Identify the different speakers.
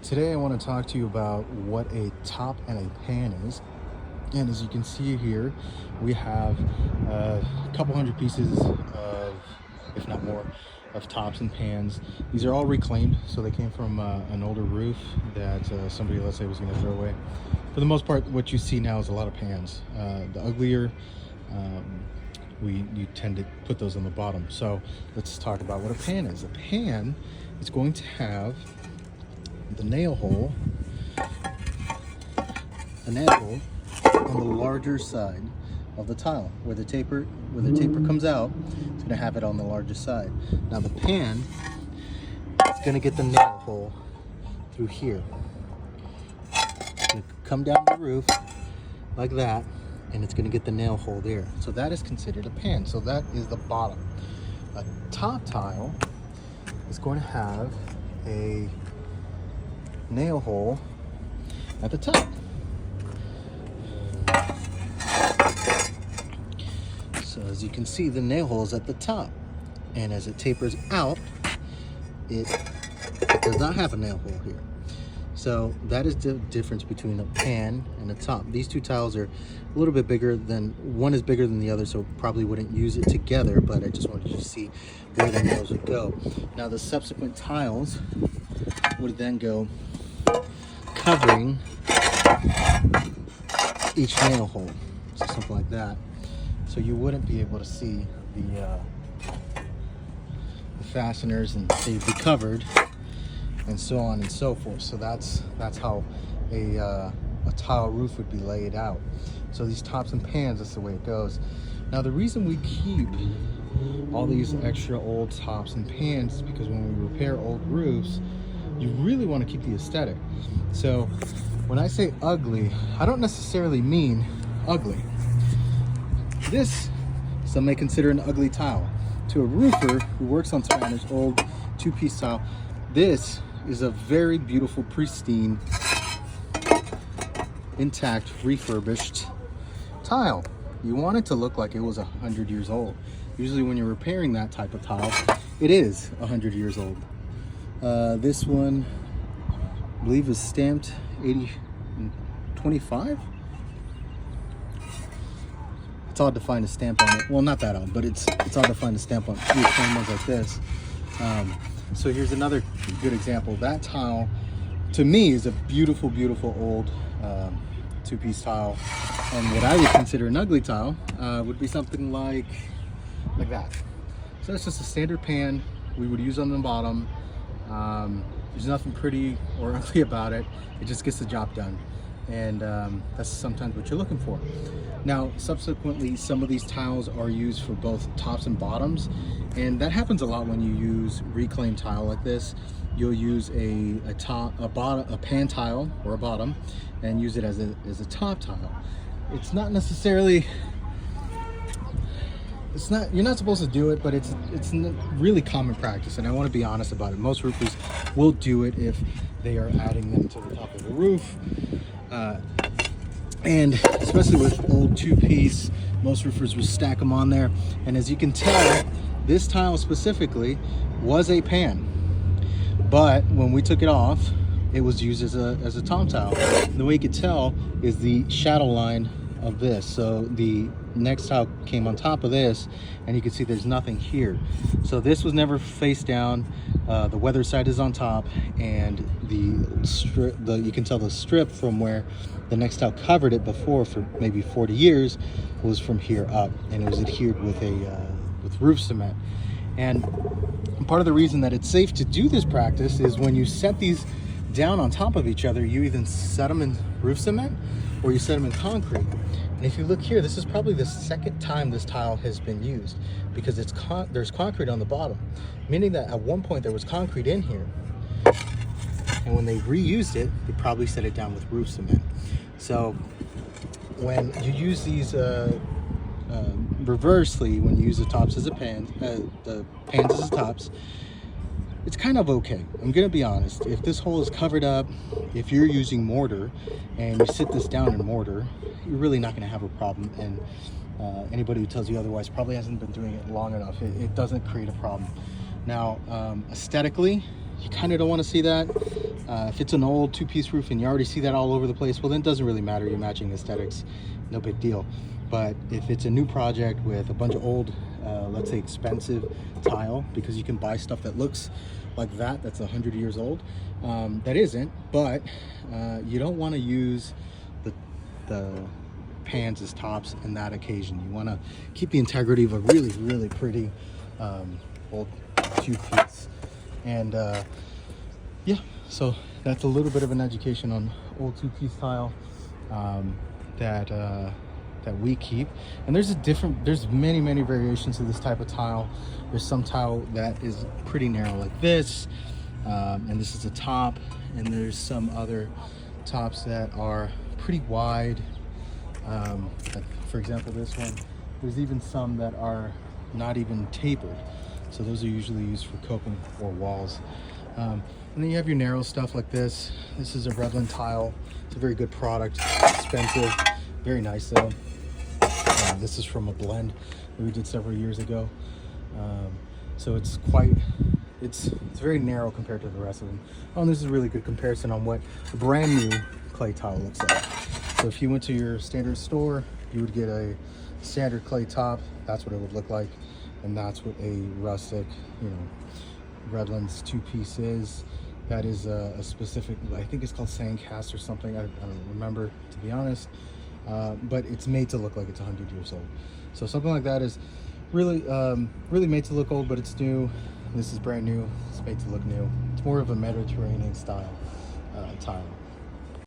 Speaker 1: Today I want to talk to you about what a top and a pan is. And as you can see here, we have a couple hundred pieces of, if not more, of tops and pans. These are all reclaimed, so they came from an older roof that somebody, let's say, was going to throw away. For the most part, what you see now is a lot of pans. The uglier, you tend to put those on the bottom. So let's talk about what a pan is. A pan is going to have the nail hole on the larger side of the tile. Where the taper comes out, it's going to have it on the larger side. Now the pan is going to get the nail hole through here. It's going to come down the roof like that, and it's going to get the nail hole there. So that is considered a pan. So that is the bottom. A top tile is going to have a nail hole at the top. So as you can see, the nail hole is at the top, and as it tapers out, it does not have a nail hole here. So that is the difference between a pan and a top. These two tiles are a little bit bigger than, one is bigger than the other, so probably wouldn't use it together, but I just wanted you to see where the nails would go. Now the subsequent tiles would then go covering each nail hole, so something like that. So you wouldn't be able to see the fasteners, and they'd be covered, and so on and so forth. So that's how a tile roof would be laid out. So these tops and pans, that's the way it goes. Now the reason we keep all these extra old tops and pans is because when we repair old roofs, you really want to keep the aesthetic. So when I say ugly, I don't necessarily mean ugly. This, some may consider an ugly tile. To a roofer who works on Spanish old two-piece tile, this is a very beautiful, pristine, intact, refurbished tile. You want it to look like it was 100 years old. Usually when you're repairing that type of tile, it is 100 years old. This one, I believe, is stamped 8025. It's odd to find a stamp on it. Well, not that odd, but it's odd to find a stamp on reclaimed ones like this. So here's another good example. That tile, to me, is a beautiful, beautiful old two-piece tile. And what I would consider an ugly tile would be something like that. So that's just a standard pan we would use on the bottom. There's nothing pretty or ugly about it. It just gets the job done. And that's sometimes what you're looking for. Now, subsequently, some of these tiles are used for both tops and bottoms, and that happens a lot when you use reclaimed tile like this. You'll use a pan tile or a bottom, and use it as a top tile. It's not necessarily, you're not supposed to do it, but it's really common practice, and I want to be honest about it. Most roofers will do it if they are adding them to the top of the roof. And especially with old two-piece, most roofers will stack them on there. And as you can tell, this tile specifically was a pan, but when we took it off, it was used as a top tile. And the way you could tell is the shadow line of this. So the next tile came on top of this, and you can see there's nothing here. So this was never face down. The weather side is on top, and you can tell the strip from where the next tile covered it before for maybe 40 years was from here up, and it was adhered with roof cement. And part of the reason that it's safe to do this practice is when you set these down on top of each other, you either set them in roof cement or you set them in concrete. And if you look here, this is probably the second time this tile has been used, because there's concrete on the bottom, meaning that at one point there was concrete in here, and when they reused it, they probably set it down with roof cement. So when you use these reversely, when you use the tops as the pans as the tops, it's kind of okay. I'm gonna be honest. If this hole is covered up, if you're using mortar and you sit this down in mortar, you're really not gonna have a problem. And anybody who tells you otherwise probably hasn't been doing it long enough. It doesn't create a problem. Now, aesthetically, you kind of don't want to see that. If it's an old two-piece roof and you already see that all over the place, well, then it doesn't really matter. You're matching aesthetics, no big deal. But if it's a new project with a bunch of old, let's say expensive tile, because you can buy stuff that looks like that's 100 years old, that isn't, but you don't want to use the pans as tops in that occasion. You want to keep the integrity of a really, really pretty old two-piece. And yeah, so that's a little bit of an education on old two-piece tile that we keep. And there's many variations of this type of tile. There's some tile that is pretty narrow like this, and this is a top, and there's some other tops that are pretty wide, like for example this one. There's even some that are not even tapered, so those are usually used for coping or walls. And then you have your narrow stuff like this. This is a Revlon tile. It's a very good product, expensive, very nice though. This is from a blend that we did several years ago. So it's very narrow compared to the rest of them. Oh, and this is a really good comparison on what a brand new clay tile looks like. So if you went to your standard store, you would get a standard clay top. That's what it would look like. And that's what a rustic, Revlon's two-piece is. That is a specific, I think it's called Sandcast or something. I don't remember, to be honest. But it's made to look like it's 100 years old. So something like that is really made to look old, but it's new. This is brand new. It's made to look new. It's more of a Mediterranean style tile.